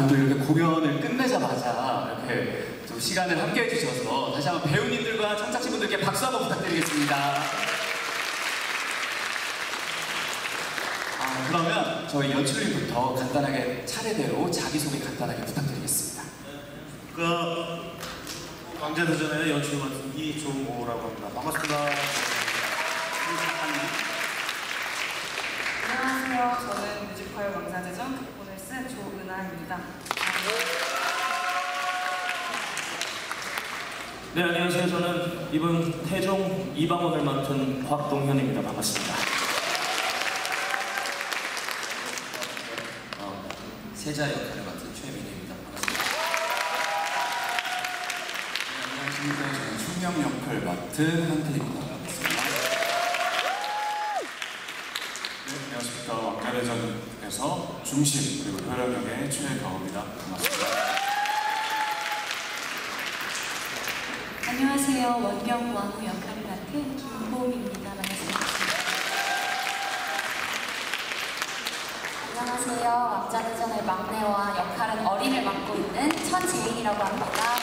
또 이렇게 공연을 끝내자마자 이렇게 좀 시간을 함께 해주셔서 다시 한번 배우님들과 창작진분들께 박수 한번 부탁드리겠습니다. 그러면 저희 연출님부터 간단하게 차례대로 자기소개 간단하게 부탁드리겠습니다. 왕자대전의 연출 맡은 이종호라고 합니다. 반갑습니다. 안녕하세요. 저는 뮤지컬 왕자대전 극본을 쓴 조은하입니다. 네, 안녕하세요. 저는 이번 태종 이방원을 맡은 곽동현입니다. 반갑습니다. 세자 역할을 맡은 최민혜입니다. 반갑습니다. 안녕하십니까. 저는 충명 역할 맡은 한태입니다. 반갑습니다. 네, 안녕하십니까. 왕자대전에서 중심 그리고 효령역의 최경호입니다. 반갑습니다. 안녕하세요. 원경 왕후 역할을 맡은 김보미입니다. 반갑습니다. 안녕하세요. 왕자대전의 막내와 역할은 어린을 맡고 있는 천재인이라고 합니다.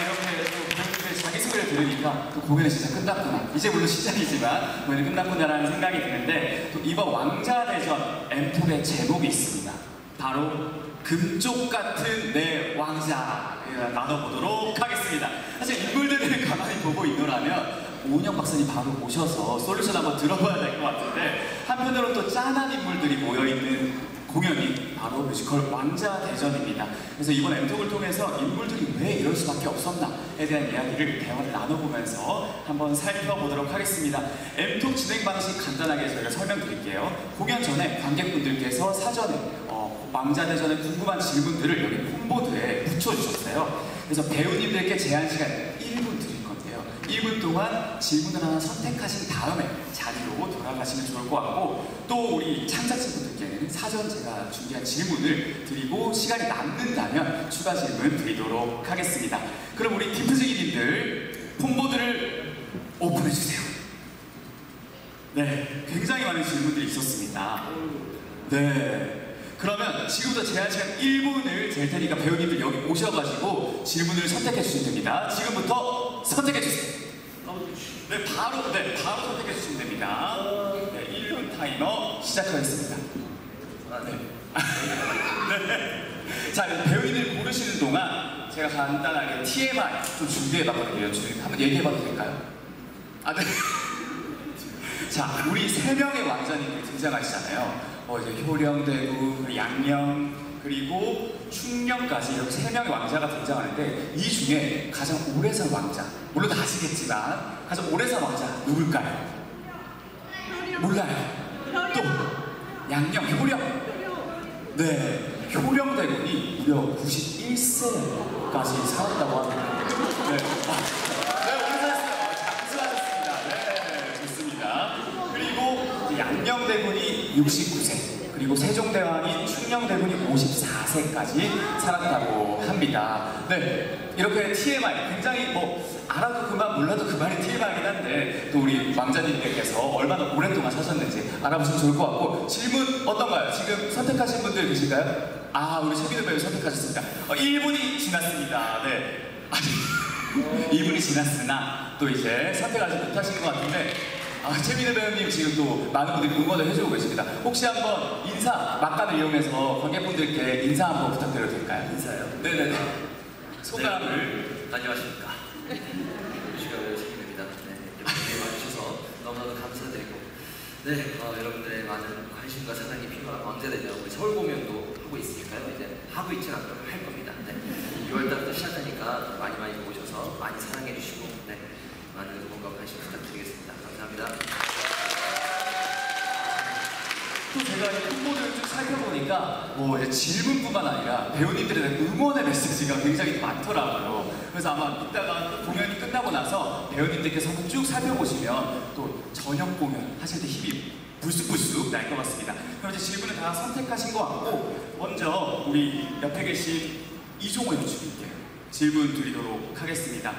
이렇게 또 배우들의 자기소개를 들으니까 또 공연이 진짜 끝났구나. 이제 물론 시작이지만 공연이 끝났구나라는 생각이 드는데 또 이번 왕자대전 엠플의 제목이 있습니다. 바로 금쪽 같은 내 왕자 나눠보도록 하겠습니다. 사실 인물들을 가만히 보고 있노라면 오은영 박사님 바로 모셔서 솔루션 한번 들어봐야 될 것 같은데 한편으로 또 짠한 인물들이 모여있는 공연이 바로 뮤지컬 왕자대전입니다. 그래서 이번 엠톡을 통해서 인물들이 왜 이럴 수밖에 없었나에 대한 이야기를 대화를 나눠보면서 한번 살펴보도록 하겠습니다. 엠톡 진행 방식 간단하게 저희가 설명드릴게요. 공연 전에 관객분들께서 사전에 왕자대전에 궁금한 질문들을 여기 폰보드에 붙여주셨어요. 그래서 배우님들께 제한 시간 1분 드릴 건데요. 1분 동안 질문을 하나 선택하신 다음에 자리로 돌아가시면 좋을 것 같고 또 우리 창작진분들께는 사전 제가 준비한 질문을 드리고 시간이 남는다면 추가 질문 드리도록 하겠습니다. 그럼 우리 디프즈기님들 폰보드를 오픈해주세요. 네, 굉장히 많은 질문들이 있었습니다. 네. 그러면 지금부터 제한 시간 1분을 잴 테니까 배우님들 여기 오셔가지고 질문을 선택해 주시면 됩니다. 지금부터 선택해 주세요. 네, 바로 선택해 주시면 됩니다. 네, 1분 타이머 시작하겠습니다. 네. 네. 자, 배우님들 고르시는 동안 제가 간단하게 TMI 좀 준비해봤거든요. 한번 얘기해봐도 될까요? 네. 자, 우리 3명의 왕자님들이 등장하시잖아요. 이제 효령대군, 양령, 그리고 충령까지 이렇게 3명의 왕자가 등장하는데 이 중에 가장 오래 산 왕자, 물론 다 아시겠지만 가장 오래 산 왕자 누굴까요? 몰라요. 또 양령, 효령. 네, 효령대군이 무려 91세까지 살았다고 합니다. 네. 오래 살았어요. 장수하셨습니다. 네, 좋습니다. 그리고 양령대군이 69세, 그리고 세종대왕이 충령대군이 54세까지 살았다고 합니다. 네, 이렇게 TMI, 굉장히 알아도 그만 몰라도 그만의 TMI이긴 한데 또 우리 왕자님께서 얼마나 오랫동안 사셨는지 알아보시면 좋을 것 같고 질문 어떤가요? 지금 선택하신 분들 계실까요? 우리 최민우 배우 선택하셨습니다. 1분이 지났습니다. 네. 2분이 지났으나 또 이제 선택 아직 못하신 것 같은데 최민우 배우님 지금 또 많은 분들이 응원을 해주고 계십니다. 혹시 한번 인사, 막간을 이용해서 관객분들께 인사 한번 부탁드려도 될까요? 인사요? 네네네. 소감을. 네, 안녕하십니까. 뮤지컬 최민우입니다. 네, 이렇게 와주셔서 너무나도 감사드리고 여러분들의 많은 관심과 사랑이 필요한 왕자대전 우리 서울 공연도 하고 있으니까요. 이제 하고 있지 않도록 할 겁니다. 네, 6월달부터 시작하니까 많이 오셔서 많이 사랑해주시고 많은 응원과 관심 부탁드리겠습니다. 감사합니다. 또 제가 이 폰보드를 쭉 살펴보니까 이제 질문뿐만 아니라 배우님들에 대한 응원의 메시지가 굉장히 많더라고요. 그래서 아마 이따가 공연이 끝나고 나서 배우님들께서 한번 쭉 살펴보시면 또 저녁 공연 하실 때 힘이 불쑥불쑥 날 것 같습니다. 그럼 이제 질문을 다 선택하신 것 같고 먼저 우리 옆에 계신 이종호 연출님께 질문 드리도록 하겠습니다.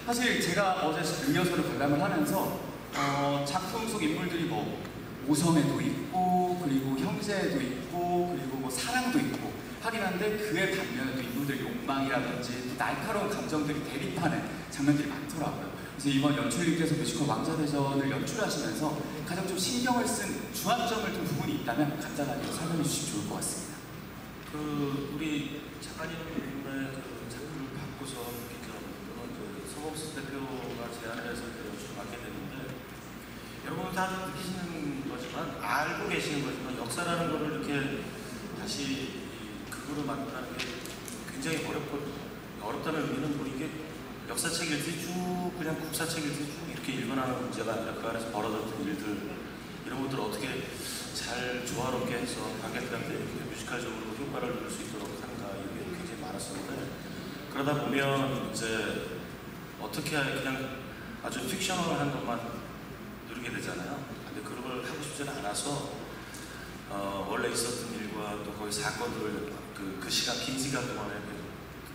사실 제가 어제 리허설을 관람을 하면서 작품 속 인물들이 오성애도 있고 그리고 형제도 있고 그리고 뭐 사랑도 있고 하긴 한데 그에 반면에 또 인물들의 욕망이라든지 또 날카로운 감정들이 대립하는 장면들이 많더라고요. 그래서 이번 연출님께서 뮤지컬 왕자대전을 연출하시면서 가장 좀 신경을 쓴 주안점을 둔 부분이 있다면 간단하게 설명해 주시면 좋을 것 같습니다. 우리 작가님의 그 작품을 받고서 서범수 대표가 제안을 해서 연출을 맡게 됐는데 여러분 다 느끼시는 거지만 알고 계시는 거지만 역사라는 거를 이렇게 다시 극으로 만든다는 게 굉장히 어렵다는 의미는 우리 이게 역사책 읽듯이 쭉 그냥 국사책 읽듯이 쭉 이렇게 읽어나가는 문제가 아니라 그 안에서 벌어졌던 일들 이런 것들을 어떻게 잘 조화롭게 해서 관객들한테 이렇게 뮤지컬적으로 효과를 누릴 수 있도록 하는가 이런 게 굉장히 많았었는데 그러다 보면 이제 어떻게 그냥 아주 픽셔널한 것만 누리게 되잖아요. 근데 그런 걸 하고 싶지는 않아서 원래 있었던 일과 또 거기 사건들을 그 시간 긴 시간 동안에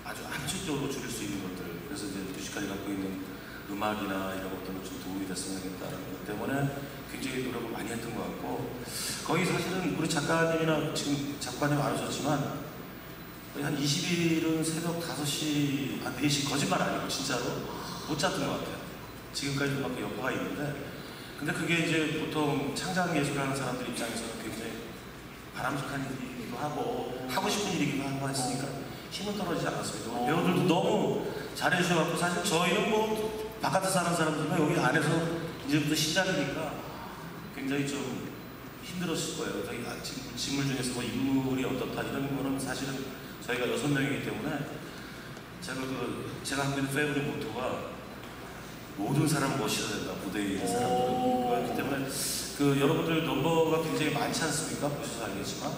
아주 함축적으로 줄일 수 있는 것들 그래서 이제 뮤지컬이 갖고 있는 음악이나 이런 것들은 좀 도움이 됐으면 하겠다는 것 때문에 굉장히 노력을 많이 했던 것 같고 거의 사실은 우리 작가님이나 지금 작가님 안 오셨지만 거의 한 20일은 새벽 5시, 한 4시 거짓말 아니고 진짜로 못 잤던 것 같아요. 지금까지도 막 여파가 있는데 근데 그게 이제 보통 창작 예술하는 사람들 입장에서는 굉장히 바람직한 일이기도 하고 하고 싶은 일이기도 하고 했으니까 힘은 떨어지지 않았습니다. 배우들도 너무 잘해주셔서 사실 저희는 뭐 바깥에 사는 사람들이면 여기 안에서 이제부터 시작이니까 굉장히 좀 힘들었을 거예요. 저희 지금 중에서 뭐 인물이 어떻다 이런 거는 사실은 저희가 6명이기 때문에 제가 하고 있는 패브리 모토가 모든 사람을 모셔야 된다. 무대에 있는 사람들은 그렇기 때문에 여러분들 넘버가 굉장히 많지 않습니까? 보셔서 알겠지만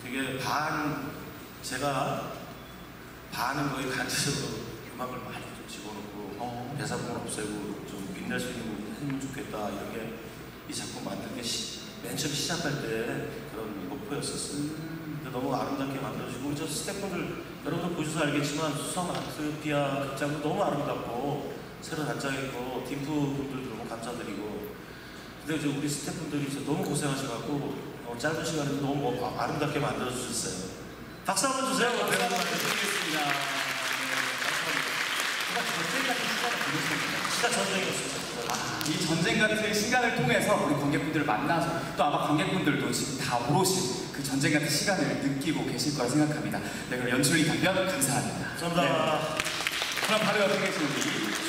되게 제가 반은 거의 간접적으로 음악을 많이 좀 집어넣고 대사품을 없애고 좀 빛날 수 있는 부분을 했으면 좋겠다 이런 게 이 작품 만들 때 맨 처음 시작할 때 그런 목표였었어요. 근데 너무 아름답게 만들어지고 우리 저 스태프분들 여러분들 보셔서 알겠지만 수성 아트피아 극장도 너무 아름답고 새로 단장했고 팀프 분들도 너무 감사드리고 근데 이제 우리 스태프분들이 이제 너무 고생하셔가지고 짧은 시간에 너무 아름답게 만들어주셨어요. 박수 한번 주세요. 박수 한번 부탁드리겠습니다. 전쟁 같은 시간을 보내셨습니다. 진짜 전쟁이었어요. 이 전쟁 같은 시간을 통해서 우리 관객분들을 만나서 또 아마 관객분들도 지금 다 오롯이 그 전쟁 같은 시간을 느끼고 계실 거라 생각합니다. 네, 그럼 연출이 답변 감사합니다. 감사합니다. 네. 그럼 바로 옆에 계신 우리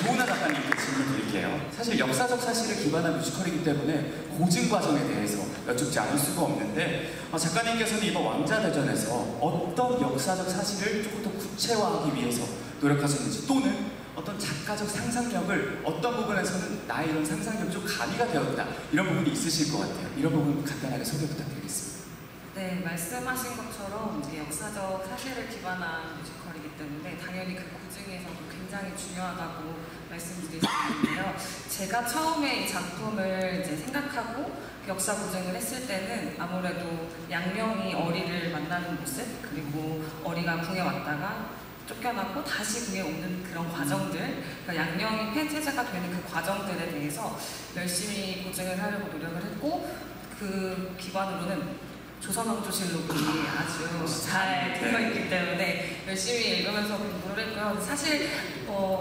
조은하 작가님께 질문 드릴게요. 사실 역사적 사실을 기반한 뮤지컬이기 때문에 고증 과정에 대해서 여쭙지 않을 수가 없는데 작가님께서는 이번 왕자대전에서 어떤 역사적 사실을 조금 더 구체화하기 위해서 노력하셨는지 또는 어떤 작가적 상상력을 어떤 부분에서는 나의 이런 상상력이 좀 가미가 되었다 이런 부분이 있으실 것 같아요. 이런 부분 간단하게 소개 부탁드리겠습니다. 네, 말씀하신 것처럼 이제 역사적 사실을 기반한 뮤지컬이기 때문에 당연히 그 고증에서 굉장히 중요하다고 말씀드릴 수 있는데요. 제가 처음에 이 작품을 이제 생각하고 역사 고증을 했을 때는 아무래도 양명이 어리를 만나는 모습 그리고 어리가 궁에 왔다가 쫓겨나고 다시 궁에 오는 그런 과정들 그러니까 양명이 폐체제가 되는 그 과정들에 대해서 열심히 고증을 하려고 노력을 했고 그 기반으로는 조선왕조실록이 아주 잘 되어 있기 때문에 열심히 읽으면서 공부를 했고요. 사실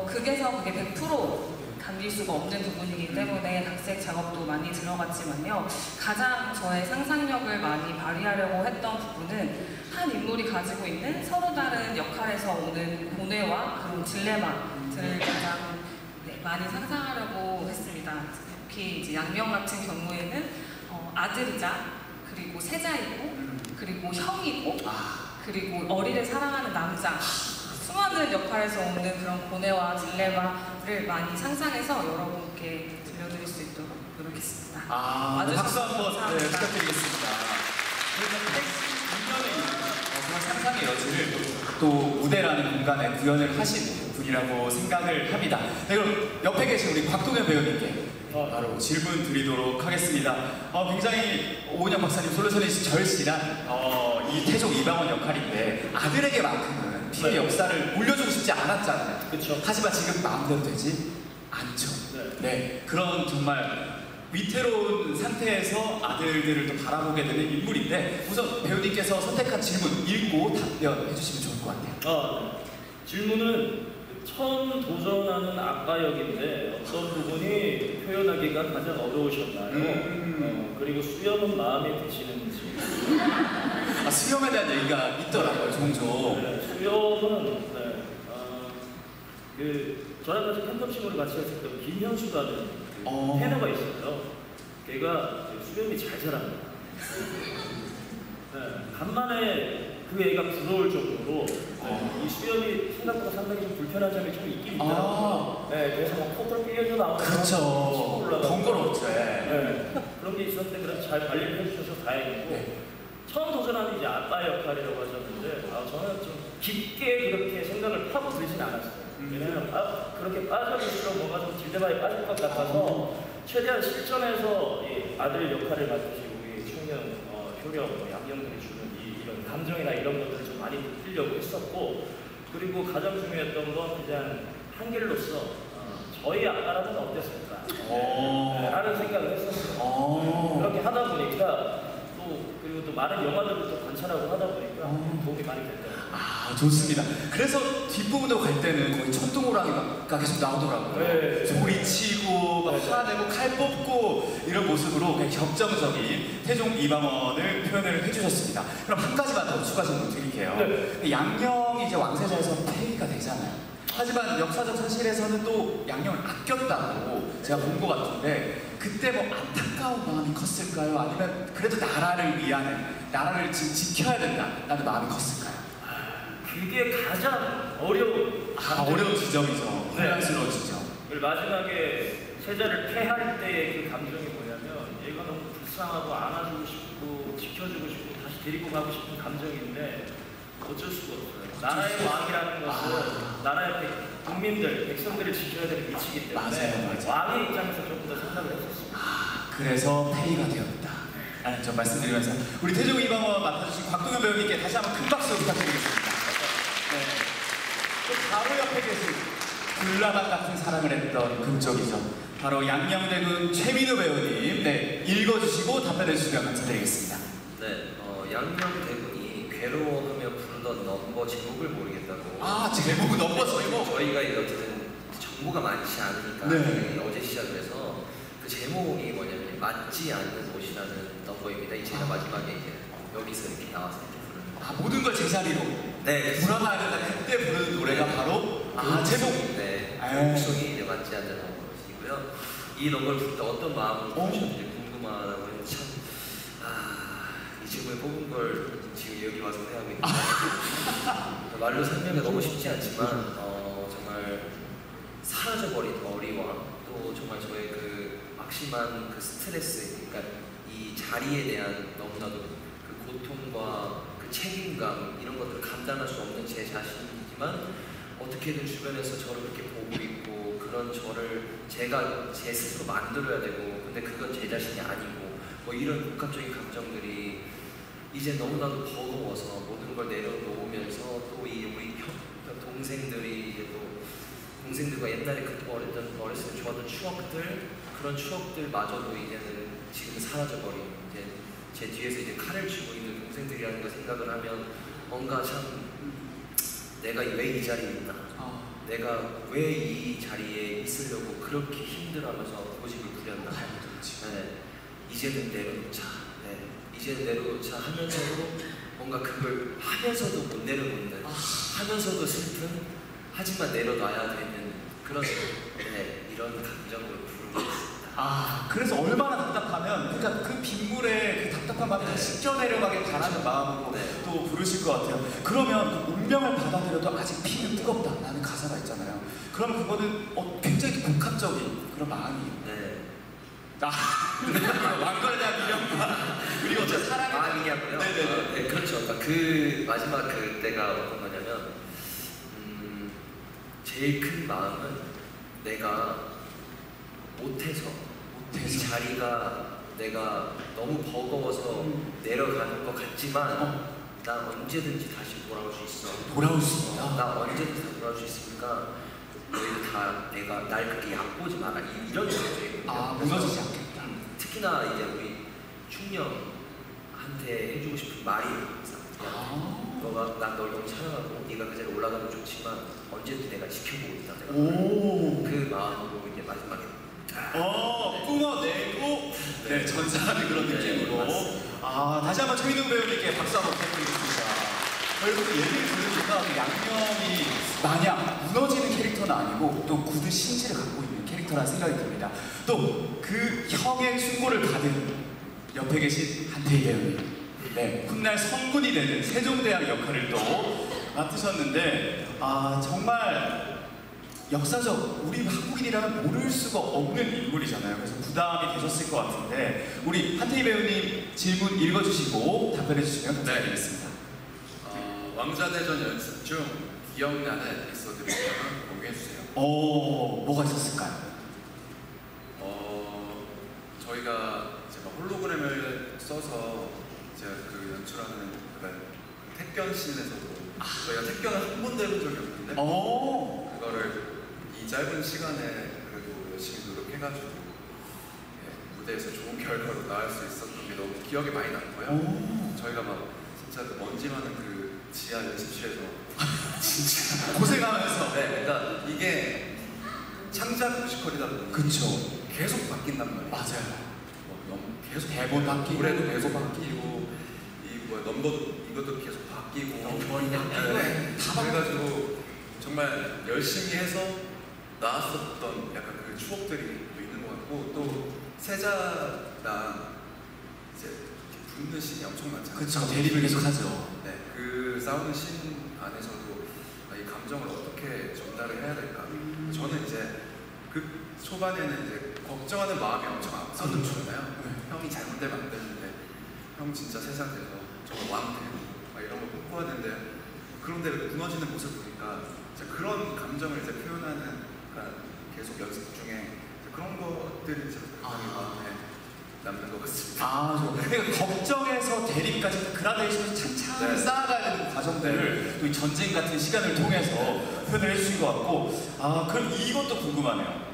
극에서 그게 100% 담길 수가 없는 부분이기 때문에 각색 작업도 많이 들어갔지만요. 가장 저의 상상력을 많이 발휘하려고 했던 부분은 한 인물이 가지고 있는 서로 다른 역할에서 오는 고뇌와 그런 딜레마들을 가장 많이 상상하려고 했습니다. 특히 이제 양명 같은 경우에는 아들이자 그리고 세자이고 그리고 형이고 그리고 어리를 사랑하는 남자 수많은 역할에서 오는 그런 고뇌와 딜레마를 많이 상상해서 여러분께 들려드릴 수 있도록 노력했습니다. 박수 한번 부탁드리겠습니다. 그런 상상의 여지를 또 무대라는 공간에 구현을 하신 분이라고 생각을 합니다. 네, 그럼 옆에 계신 우리 곽동현 배우님께 바로 질문 드리도록 하겠습니다. 굉장히 오은영 박사님 솔루션이신 절실한 이 태종 이방원 역할인데 아들에게만큼은 피의 역사를 물려주고 싶지 않았잖아요. 그렇죠. 하지만 지금 마음대로 되지 않죠. 네, 그런 정말 위태로운 상태에서 아들들을 또 바라보게 되는 인물인데 우선 배우님께서 선택한 질문 읽고 답변해 주시면 좋을 것 같아요. 질문은 처음 도전하는 아빠 역인데 어떤 부분이 표현하기가 가장 어려우셨나요? 그리고 수염은 마음에 드시는지. 수염에 대한 얘기가 있더라고요, 종종. 네, 수염은 저랑 같이 팬덤싱으로 같이 했었던 김현수라는 패너가 있어요. 걔가 수염이 잘 자랍니다. 네, 간만에 그 애가 부러울 정도로 이 수염이 생각보다 상당히 좀 불편한 점이 좀 있긴 있더라고요. 네, 그래서 막 콧볼 삐어져 나오고 그렇죠. 번거롭죠. 네, 그런 게 있었는데 그래서 잘 관리를 해주셔서 다행이고 네. 처음 도전하는 이제 아빠 역할이라고 하셨는데 저는 좀 깊게 그렇게 생각을 파고들진 않았어요. 왜냐면 그렇게 빠져들수록 뭔가 좀 질대바에 빠질 것 같아서 최대한 실전에서 이 아들 역할을 맡으시고 우리 청년 효령 양념들이 주는 이런 감정이나 이런 것들을 좀 많이 느끼려고 했었고 그리고 가장 중요했던 건 그냥 한결로서 저희 아빠라면 어땠을까 라는 생각을 했었어요. 그렇게 하다 보니까 그리고 또 많은 영화들을 또 관찰하고 하다 보니까 도움이 많이 됐더라고요. 좋습니다. 그래서 뒷부분으로 갈 때는 거의 천둥오랑이가 계속 나오더라고요. 네. 소리치고 막 화내고 칼 뽑고 이런 모습으로 그냥 격정적인 태종 이방원을 표현을 해주셨습니다. 그럼 한 가지만 더 추가 질문 드릴게요. 네. 양령이 이제 왕세자에서 폐위가 되잖아요. 하지만 역사적 사실에서는 또 양령을 아꼈다고 제가 본 것 같은데 그때 뭐 안타까운 마음이 컸을까요? 아니면 그래도 나라를 나라를 지금 지켜야 된다라는 마음이 컸을까요? 그게 가장 어려운 지점이죠. 혼란스러운 지점. 마지막에 세자를 패할 때의 그 감정이 뭐냐면 얘가 너무 불쌍하고 안아주고 싶고 지켜주고 싶고 다시 데리고 가고 싶은 감정인데 어쩔 수가 없어요. 나라의 왕이라는 것은 나라의 국민들, 백성들을 지켜야 되는 위치이기 때문에 맞아요. 왕의 입장에서 조금 더 생각을 했었습니다. 그래서 폐위가 되었다. 라는 점 말씀드리면서 우리 태종 이방원 맡아주신 곽동현 배우님께 다시 한번 큰 박수 부탁드리겠습니다. 네. 또 바로 옆에 계신 불나방 같은 사랑을 했던 금쪽이죠. 바로 양녕대군 최민우 배우님, 네, 읽어주시고 답변해주시면 감사드리겠습니다. 네, 양녕대군이 괴로워하며 부르던 넘버 제목을 모르겠다고. 제목 넘버 제목. 저희가 어쨌든 정보가 많지 않으니까 네. 어제 시작을 해서 그 제목이 뭐냐면 맞지 않는 옷이라는 넘버입니다. 이 제가 마지막에 이제 여기서 이렇게 나와서 이렇게 부르는. 모든 걸 제자리로. 네. 불안해야 된다. 그때 부르는 노래가 바로 제목. 네. 목성이 이제 맞지 않는 것이고요. 이 넘버를 부를 때 어떤 마음으로 부르셨는지 궁금하다고 해서 참 이 질문을 뽑은 걸 지금 여기 와서 회하고 있는데 말로 설명이 너무 쉽지 않지만 정말 사라져버린 어리와 또 정말 저의 그 막심한 그 스트레스, 그러니까 이 자리에 대한 너무나도 그 고통과 그 책임감 이런 것들을 감당할 수 없는 제 자신이지만 어떻게든 주변에서 저를 그렇게 보고 있고 그런 저를 제가 제 스스로 만들어야 되고 근데 그건 제 자신이 아니고 뭐 이런 복합적인 감정들이 이제 너무나도 버거워서 모든 걸 내려놓으면서 또 이 우리 동생들이 이제 또 동생들과 옛날에 어렸을 때 좋아하던 추억들 그런 추억들마저도 이제는 지금 사라져버린 이제 제 뒤에서 이제 칼을 쥐고 있는 동생들이라는 걸 생각을 하면 뭔가 참 내가 왜 이 자리에 있나 내가 왜 이 자리에 있으려고 그렇게 힘들어하면서 고집을 부렸나 네. 이제는 내려놓자 이제는 내려놓자 하면서도 뭔가 그걸 하면서도 못 내려놓는 하면서도 슬픈 하지만 내려놔야 되는 그런 이런 감정으로 부르고 있습니다. 그래서 얼마나 답답하면 그러니까 그 빗물에 그 답답한 마음이 다 씻겨 내려가길 바라는 마음으로 또 부르실 것 같아요. 그러면 그 운명을 받아들여도 아직 피는 뜨겁다라는 가사가 있잖아요. 그러면 그거는 굉장히 복합적인 그런 마음이에요. 네. 왕권에 대한 미련과 그리고 저 사랑의 마음이냐고요? 네, 그렇죠. 그러니까 그 마지막 그때가 어떤 거냐면 제일 큰 마음은 내가 못해서 이 자리가 내가 너무 버거워서 내려가는 것 같지만 나 언제든지 다시 돌아올 수 있어. 돌아올 수 있다. 나 언제든지 다시 돌아올 수 있으니까 너희들 다 내가 날 그렇게 얕보지 마라. 이런 생각이거든요. 무너지지 않겠다. 특히나 이제 우리 충령한테 해주고 싶은 말이 있어. 너가 난 널 너무 사랑하고 네가 그 자리에 올라가면 좋지만 언제든 내가 지켜보고 있다. 내가 그 마음으로 이제 마지막에 뿜어내고 네, 전사하는 그런 느낌으로. 다시 한번 최민우 배우님께 박수 한번 부탁드리겠습니다. 여러분 얘기를 들으니까 양념이 마냥 무너지는 캐릭터는 아니고 또 굳은 심지를 갖고 있는 캐릭터라는 생각이 듭니다. 또 그 형의 충고를 받은 옆에 계신 한태희 배우님, 네, 훗날 성군이 되는 세종대왕 역할을 또 맡으셨는데 정말 역사적 우리 한국인이라면 모를 수가 없는 인물이잖아요. 그래서 부담이 되셨을 것 같은데 우리 한태희 배우님 질문 읽어주시고 답변해 주시면 감사드리겠습니다. 왕자대전 연습 중 기억나는 에피소드를 공유해 주세요. 뭐가 있었을까요? 저희가 제가 홀로그램을 써서 제가 그 연출하는 택견씬에서도 저희가 택견을 한 번도 해본 적이 없는데 그거를 이 짧은 시간에 그래도 열심히 노력해가지고 무대에서 좋은 결과로 나올 수 있었던 게 너무 기억에 많이 남고요. 저희가 막 진짜 그 먼지 많은 그 지하 연습실에서 진짜 고생하면서 그러니까 이게 창작 뮤지컬이다 보니 그쵸. 계속 바뀐단 말이에요. 맞아요. 계속 대본 바뀌고 노래도 계속 바뀌고 넘버도 이것도 계속 바뀌고 그래가지고 정말 열심히 해서 나왔었던 약간 그 추억들이 있는 것 같고 또 세자랑 이제 붙는 씬이 엄청 많잖아요. 그쵸. 대립을 계속하죠. 네, 그 싸우는 씬 안에서도 이 감정을 어떻게 전달을 해야 될까. 저는 이제 그 초반에는 이제 걱정하는 마음이 엄청 앞서잖아요. 형이 잘못되면 안 되는데 형 진짜 세상 돼서 저는 왕 되고 막 이런 거 꿈꿔야 되는데 그런데 무너지는 모습 보니까 그런 감정을 이제 표현하는 그러니까 계속 연습 중에 그런 것들이 굉장히 마음에 남는 것 같습니다. 그러니까 걱정에서 대립까지 그라데이션을 찬찬히 쌓아가야 되는 과정들을 또 이 전쟁 같은 시간을 통해서 표현을 해주신 것 같고 그럼 이것도 궁금하네요.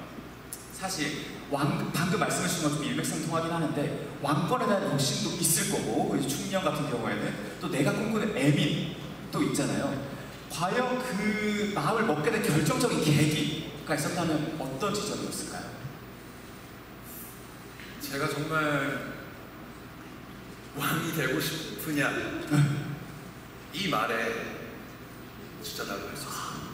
사실 방금 말씀해 주신 것좀 일맥상통하긴 하는데 왕권에 대한 욕심도 있을 거고 충령 같은 경우에는 또 내가 꿈꾸는 애민 또 있잖아요. 과연 그 마음을 먹게 된 결정적인 계기가 있었다면 어떤 지점이었을까요? 제가 정말 왕이 되고 싶으냐 이 말에 진짜 나도 할 수 있어요.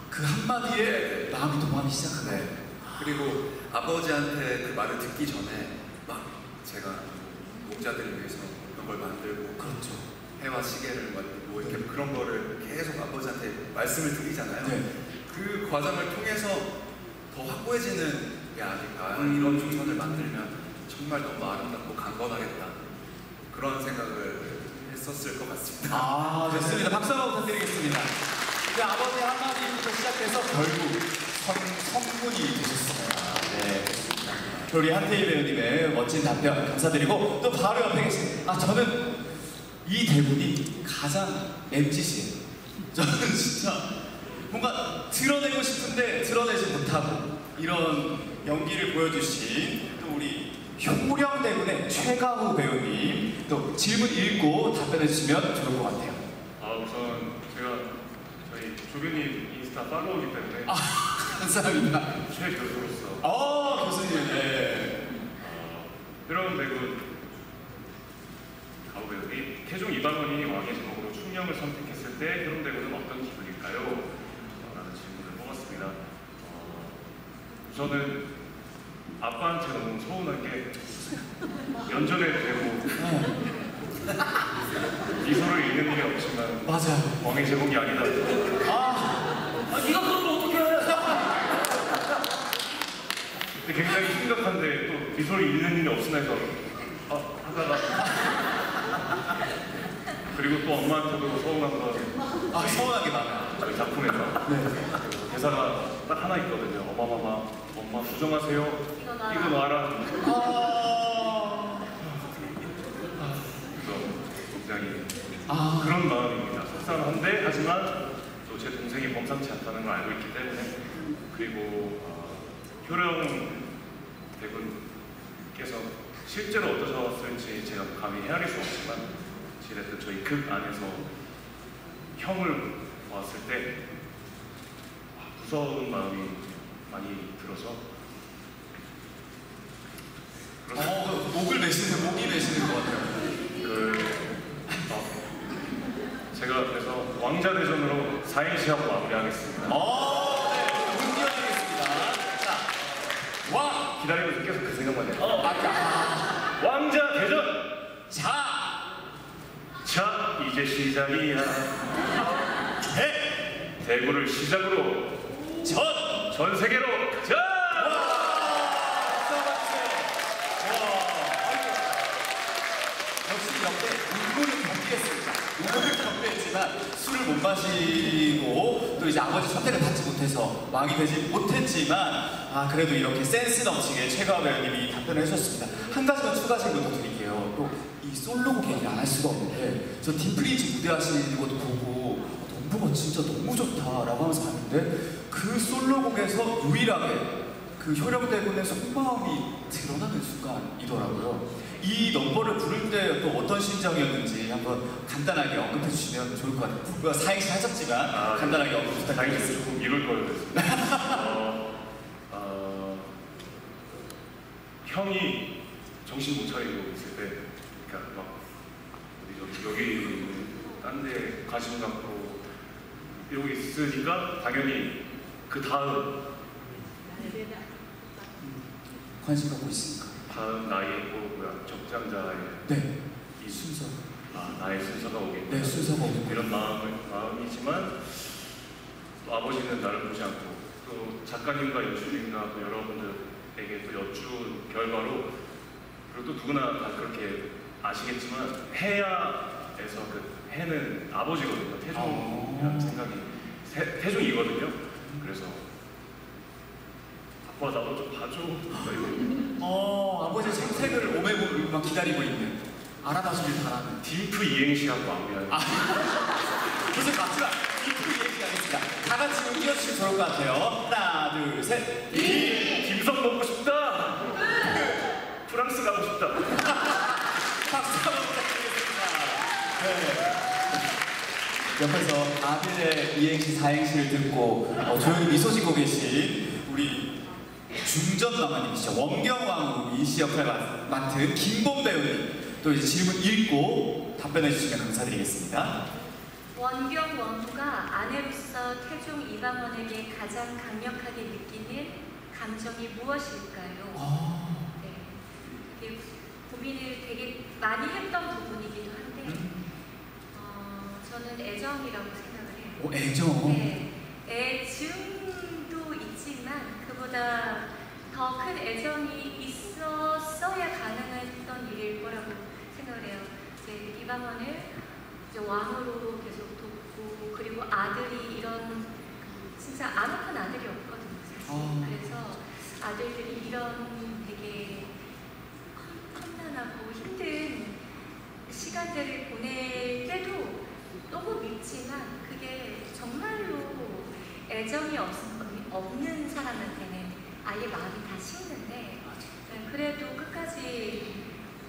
그 한마디에 마음이 동하기 시작한 거예요. 그리고 아버지한테 그 말을 듣기 전에 막 제가 농자들을 위해서 그런 걸 만들고 그렇죠. 해와 시계를 뭐 이렇게 그런 거를 계속 아버지한테 말씀을 드리잖아요. 그 과정을 통해서 더 확고해지는 게 아닐까. 이런 조선을 만들면 정말 너무 아름답고 강건하겠다. 그런 생각을 했었을 것 같습니다. 좋습니다. 박수 한번 부탁드리겠습니다. 아버지 한마디부터 시작해서 결국 성군이 되셨습니다. 네. 우리 한태희 배우님의 멋진 답변 감사드리고 또 바로 옆에 계신 저는 이 대본이 가장 MZ시예요. 저는 진짜 뭔가 드러내고 싶은데 드러내지 못하고 이런 연기를 보여주신 또 우리 효령대군의 최가우 배우님 또 질문 읽고 답변해 주시면 좋을 것 같아요. 우선 제가 저희 조교님 인스타 팔로우기 때문에 감사합니다. 최 교수로서 교수님 네. 효령대군 가우 배우님 태종 이방원이 왕의 제목으로 충령을 선택했을 때 효령대군은 어떤 기분일까요? 라는 질문을 뽑았습니다. 우선은 아빠한테 너무 서운한 게 연전에 되고 미소를 잃는 일이 없지만 맞아요. 왕의 제목이 아니다. 네가 그런 거 어떻게 해? 근데 굉장히 심각한데 또 미소를 잃는 일이 없으나 해서 하다가 그리고 또 엄마한테도 서운한 건 서운한 게 많아요. 저희 작품에서 대사가 딱 하나 있거든요. 엄마 부정하세요. 이거 놔라. 그래서 굉장히 그런 마음입니다. 속상한데 하지만 또 제 동생이 범상치 않다는 걸 알고 있기 때문에 그리고 효령 대군 께서 실제로 어떠셨을지 제가 감히 헤아릴 수 없지만 어찌됐든 저희 극 안에서 형을 보았을 때 무서운 마음이 많이 들어서 목이 매시는 것 같아요. 제가 그래서 왕자 대전으로 4행시하고 마무리하겠습니다. 네, 운명하겠습니다. 자, 왕! 기다리면서 계속 그 생각만 해요. 왕자 대전! 자, 이제 시작이야. 대구를 시작으로 전 세계로 가자! 역시 이렇게 운고를 경비했습니다. 운고를 경비했지만 술을 못 마시고 또 이제 아버지 선택을 받지 못해서 왕이 되지 못했지만 그래도 이렇게 센스 넘치게 최가와 배우님이 답변을 해주셨습니다. 한 가지만 추가적으로 더 드릴게요. 또 이 솔로곡 얘기를 안 할 수가 없는데 저 딘프리즈 무대 하시는 것도 보고 너무 진짜 너무 좋다라고 하면서 봤는데 그 솔로곡에서 유일하게 그 효령대군의 속마음이 드러나는 순간이더라고요. 이 넘버를 부를 때 또 어떤 심정이었는지 한번 간단하게 언급해 주시면 좋을 것 같아요. 사행시 하셨지만 간단하게 언급 부탁드리겠습니다. 조금 이럴 거였습니다. 형이 정신 못 차리고 있을 때, 그러니까 막 여기 딴 데 관심 갖고 이러고 있으니까 당연히 그 다음 관심 갖고 있으니까 다음 나이에 적장자의 네, 이 순서 나의 순서가 오겠다. 네, 순서가 오겠다. 이런 마음이지만 또 아버지는 나를 보지 않고 또 작가님과 연출님과 또 여러분들에게 또 여쭈은 결과로 그리고 또 누구나 다 그렇게 아시겠지만 해야에서 그 해는 아버지거든요. 태종이라는 생각이 태종이거든요. 그래서 아빠 나도 좀 봐줘. 아버지의 선택을 오매고만 기다리고 있는 알아봐주길 바라는 딤프 이행시하고 마무리하는. 무슨 마지막 딤프 이행시 하겠습니다. 다 같이 좀 뛰어주시면 좋을 것 같아요. 하나, 둘, 셋. 김성 먹고 싶다. 프랑스 가고 싶다. 박수 한번 부탁드리겠습니다. 옆에서 아들의 이행시, 사행시를 듣고 조용히 미소 짓고 계신 우리 중전마마님이시죠. 원경왕후 이씨 역할을 맡은 김봄 배우님 또 이제 질문 읽고 답변해 주시면 감사드리겠습니다. 원경왕후가 아내로서 태종 이방원에게 가장 강력하게 느끼는 감정이 무엇일까요? 네, 이게 고민을 되게 많이 했던 부분이기도 한데 저는 애정이라고 생각을 해요. 애정? 네, 애증도 있지만 그보다 더 큰 애정이 있었어야 가능했던 일일 거라고 생각을 해요. 이제 이방원을 이제 왕으로 계속 돕고 그리고 아들이 이런 진짜 아무튼 아들이 없거든요, 사실. 그래서 아들들이 이런 되게 험난하고 힘든 시간들을 보낼 때도 너무 밉지만 그게 정말로 애정이 없는 사람한테는 아예 마음이 다 식는데 그래도 끝까지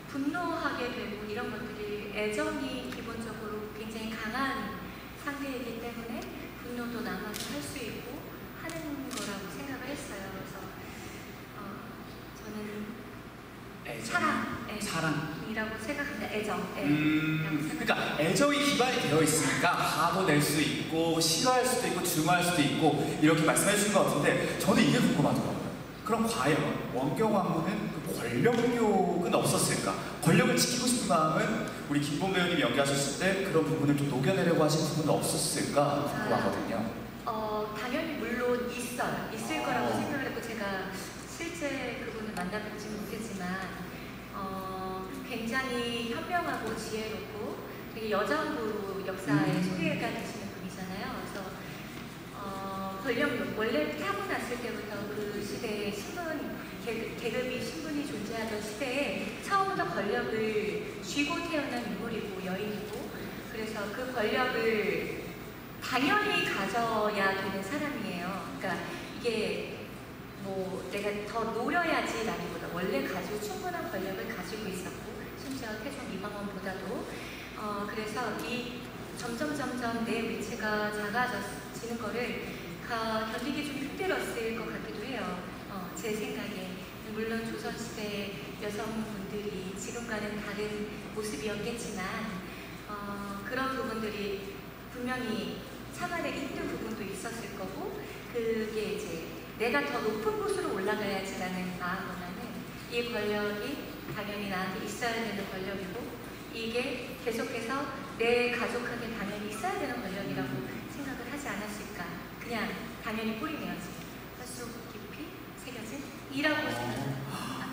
분노하게 되고 이런 것들이 애정이 기본적으로 굉장히 강한 상태이기 때문에 분노도 남아서 할 수 있고 하는 거라고 생각을 했어요. 그래서 저는 사랑이라고 생각합니다. 애정. 그러니까 애정이 기반이 되어 있으니까 화도 낼 수 있고 싫어할 수도 있고 증오할 수도 있고 이렇게 말씀해 주신 것 같은데 저는 이게 궁금하더라고요. 그럼 과연 원경왕후는 그 권력욕은 없었을까? 권력을 지키고 싶은 마음은 우리 김봄 배우님이 연기하셨을 때 그런 부분을 좀 녹여내려고 하신 부분은 없었을까 궁금하거든요. 당연히 물론 있을 거라고 생각을 했고 제가 실제 그분을 만나뵙지 못했지만 굉장히 현명하고 지혜롭고 되게 여장부로 역사에 소개가 되시는 분이잖아요. 그래서 권력욕 원래 타고났을 때부터 그 시대에 계급이 신분이 존재하던 시대에 처음부터 권력을 쥐고 태어난 인물이고 여인이고 그래서 그 권력을 당연히 가져야 되는 사람이에요. 그러니까 이게 뭐 내가 더 노려야지라기보다 원래 가지고 충분한 권력을 가지고 있었고 심지어 태종 이방원보다도 그래서 이 점점 내 위치가 작아지는 거를 견디기 좀 힘들었을 것 같기도 해요. 제 생각에 물론 조선시대 여성분들이 지금과는 다른 모습이었겠지만 그런 부분들이 분명히 참아내기 힘든 부분도 있었을 거고 그게 이제 내가 더 높은 곳으로 올라가야지라는 마음보다는 이 권력이 당연히 나한테 있어야 되는 권력이고 이게 계속해서 내 가족한테 당연히 있어야 되는 권력이라고 생각을 하지 않았을까. 그냥 당연히 뿌리 내야지. 뼛속 깊이 새겨진 이라고 생각합니다.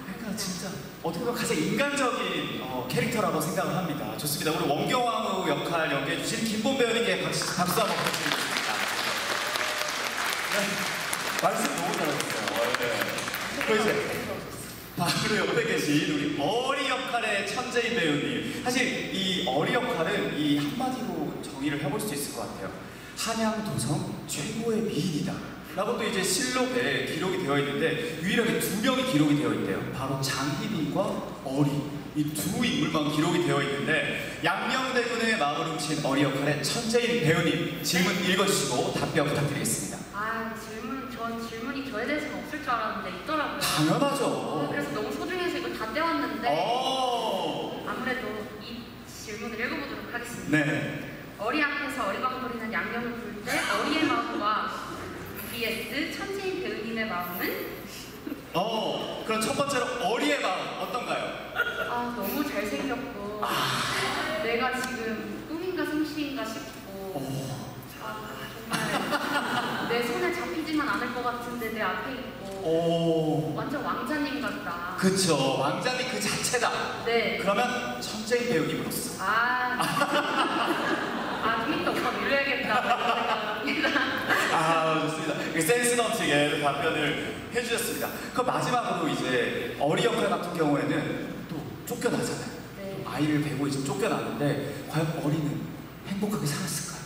그러니까 진짜 어떻게 보면 가장 인간적인 캐릭터라고 생각을 합니다. 좋습니다. 오늘 원경왕후 역할 연기해주신 김본 배우님께 박수 한번 부탁드리겠습니다. 네, 말씀 너무 잘하셨어요. 그리고 이제 바로 옆에 계신 우리 어리 역할의 천재인 배우님. 사실 이 어리 역할은 이 한마디로 정의를 해볼 수 있을 것 같아요. 한양도성 최고의 미인이다 라고 또 이제 실록에 기록이 되어 있는데 유일하게 2명이 기록이 되어 있대요. 바로 장희빈과 어리, 이 두 인물만 기록이 되어 있는데 양녕대군의 마음을 훔친 어리 역할의 천재인 배우님 질문 읽어주시고 답변 부탁드리겠습니다. 전 질문이 저에 대해서는 없을 줄 알았는데 있더라고요. 당연하죠. 그래서 너무 소중해서 이걸 다 떼왔는데 아무래도 이 질문을 읽어보도록 하겠습니다. 네. 어리 앞에서 어리광거리는 양념을 부을 때 어리의 마음과 vs 천재인 배우님의 마음은? 그럼 첫 번째로 어리의 마음 어떤가요? 너무 잘생겼고 내가 지금 꿈인가 생시인가 싶고 정말 내 손에 잡히지만 않을 것 같은데 내 앞에 있고 완전 왕자님 같다. 그쵸, 왕자님 그 자체다. 네. 그러면 천재인 배우님으로서 좀 이따 오빠 놀려야겠다. 좋습니다. 센스 넘치게 답변을 해주셨습니다. 그럼 마지막으로 이제 어리 역할 같은 경우에는 또 쫓겨나잖아요. 네. 아이를 베고 이제 쫓겨나는데 과연 어리는 행복하게 살았을까요?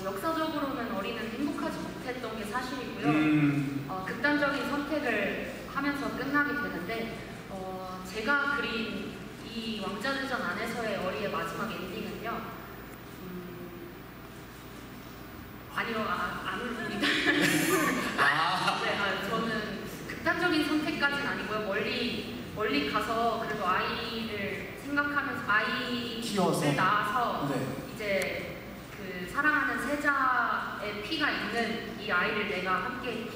역사적으로는 어리는 행복하지 못했던 게 사실이고요. 극단적인 선택을 하면서 끝나게 되는데 제가 그린 이 왕자대전 안에서의 어리의 마지막 엔딩은요. 아니요, 안 울립니다. 네, 저는 극단적인 선택까지는 아니고요. 멀리 가서 그래도 아이를 생각하면서 아이를 키워서 낳아서 네. 이제 그 사랑하는 세자의 피가 있는 이 아이를 내가 함께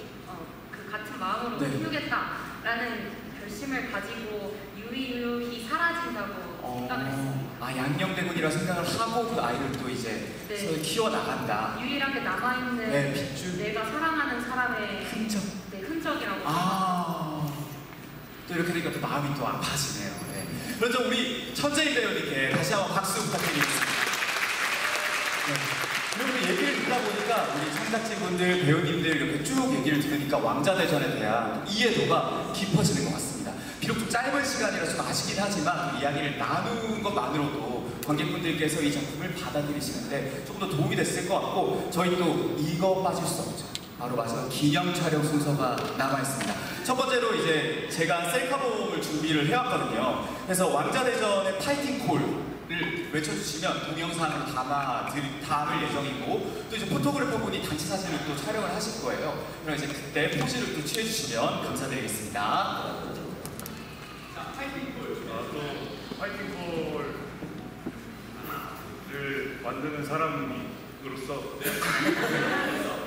그 같은 마음으로 네. 키우겠다라는 결심을 가지고 유유히 사라진다고 생각을 했습니다. 양녕대군이라 생각을 하고 그 아이를 또 이제 네. 키워나간다. 유일하게 남아있는 네, 핏줄. 내가 사랑하는 사람의 흔적. 네, 흔적이라고 또 이렇게 되니까 또 마음이 또 아파지네요. 네. 그래서 우리 천재인 배우님께 다시 한번 박수 부탁드리겠습니다. 네. 그리고 얘기를 듣다 보니까 우리 창작진분들, 배우님들 이렇게 쭉 얘기를 들으니까 왕자대전에 대한 이해도가 깊어지는 것 같습니다. 비록 좀 짧은 시간이라 좀 아쉽긴 하지만 그 이야기를 나눈 것만으로도 관객분들께서 이 작품을 받아들이시는데 조금 더 도움이 됐을 것 같고 저희 또 이거 빠질 수 없죠. 바로 마지막 기념 촬영 순서가 남아있습니다. 첫 번째로 이제 제가 셀카봉을 준비를 해왔거든요. 그래서 왕자대전의 파이팅 콜을 외쳐주시면 동영상으로 담을 예정이고 또 이제 포토그래퍼분이 단체 사진을 또 촬영을 하실 거예요. 그럼 이제 그때 포즈를 또 취해주시면 감사드리겠습니다. 자, 파이팅콜. 또 파이팅콜을 만드는 사람으로서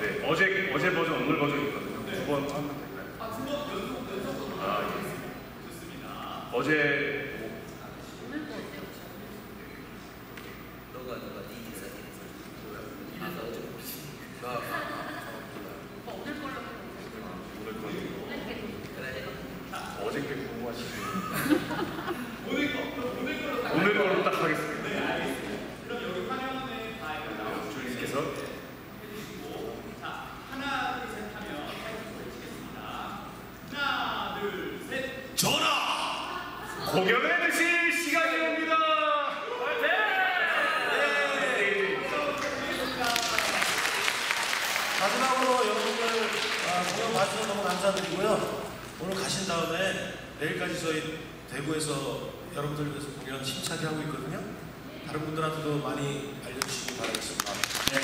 네, 어제 버전, 오늘 버전 있거든요. 두 번 하면 될까요? 두 번 연속. 예. 좋습니다. 어제 오늘 거 어때요? 너가 네 대사 어제 오빠 오늘 걸로 오늘 거 그래. 어저께 궁금하시네요. 오늘 걸로 딱 하겠습니다. 네, 알겠습니다. 그럼 여기 화면에 다 주님께서 자, 하나, 둘, 셋 하면 타이틀 외치겠습니다. 하나, 둘, 셋. 전하! 공연해 주실 시간이 옵니다. 마지막으로 여러분들 공연 봐주셔서 너무 감사드리고요. 오늘 가신 다음에 내일까지 저희 대구에서 여러분들 위해서 공연 힘차게 하고 있거든요. 다른 분들한테도 많이 알려주시기 바라겠습니다. 네.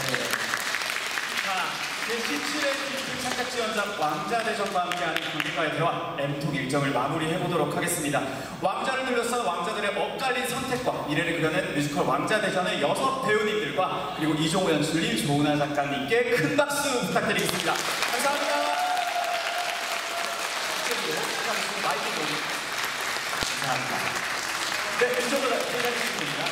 자, 제17회 창작 지원작 왕자대전과 함께하는 국민과의 대화 M톡 일정을 마무리해보도록 하겠습니다. 왕자를 둘러싼 왕자들의 엇갈린 선택과 미래를 그려낸 뮤지컬 왕자대전의 6 배우님들과 그리고 이종호 연출님, 조은하 작가님께 큰 박수 부탁드리겠습니다. 감사합니다. 감사합니다. 네, 이쪽으로 기다리겠습니다.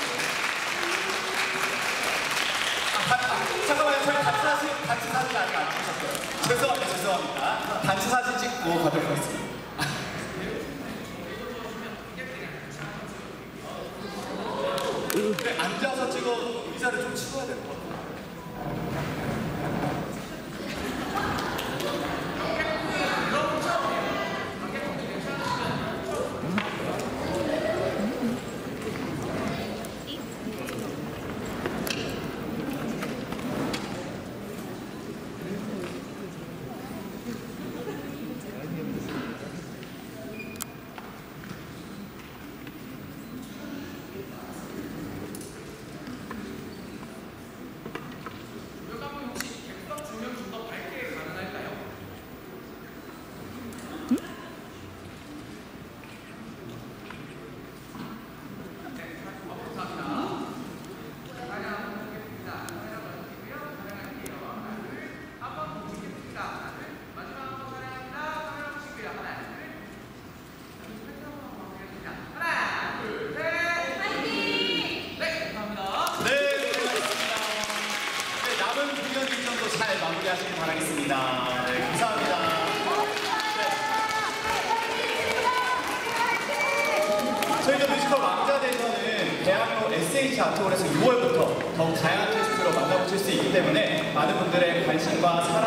잠깐만요, 저희 단체 사진 아직 안 찍으셨어요. 죄송합니다. 단체 사진 찍고 가도록 하겠습니다. 네, 앉아서 찍어 의자를 좀 치워야 될 것 같아요. 잘 마무리하시길 바라겠습니다. 네, 감사합니다. 네. 저희가 뮤지컬 왕자대전은 대학로 SH 아트홀에서 6월부터 더욱 다양한 게스트로 만나보실 수 있기 때문에 많은 분들의 관심과 사랑